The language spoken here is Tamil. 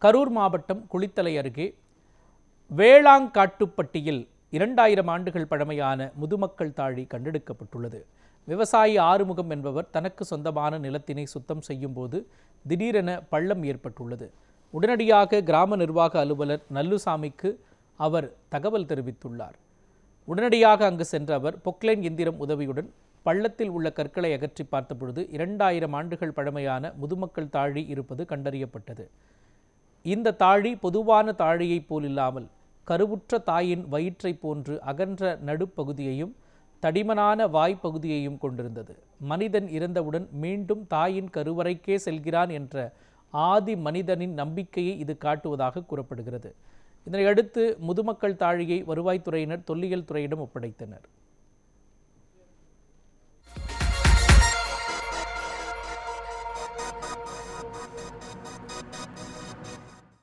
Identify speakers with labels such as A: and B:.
A: கரூர் மாவட்டம் குளித்தலை அருகே வேளாங்காட்டுப்பட்டியில் 2000 ஆண்டுகள் பழமையான முதுமக்கள் தாழி கண்டெடுக்கப்பட்டுள்ளது. விவசாயி ஆறுமுகம் என்பவர் தனக்கு சொந்தமான நிலத்தினை சுத்தம் செய்யும் போது திடீரென பள்ளம் ஏற்பட்டுள்ளது. உடனடியாக கிராம நிர்வாக அலுவலர் நல்லுசாமிக்கு அவர் தகவல் தெரிவித்துள்ளார். உடனடியாக அங்கு சென்ற அவர் பொக்லைன் எந்திரம் உதவியுடன் பள்ளத்தில் உள்ள கற்களை அகற்றி பார்த்தபொழுது 2000 ஆண்டுகள் பழமையான முதுமக்கள் தாழி இருப்பது கண்டறியப்பட்டது. இந்த தாழி பொதுவான தாழியைப் போலில்லாமல் கருவுற்ற தாயின் வயிற்றை போன்று அகன்ற நடுப்பகுதியையும் தடிமனான வாய்ப்பகுதியையும் கொண்டிருந்தது. மனிதன் இறந்தவுடன் மீண்டும் தாயின் கருவறைக்கே செல்கிறான் என்ற ஆதி மனிதனின் நம்பிக்கையை இது காட்டுவதாக கூறப்படுகிறது. இதனையடுத்து முதுமக்கள் தாழியை வருவாய்த்துறையினர் தொல்லியல் துறையிடம் ஒப்படைத்தனர்.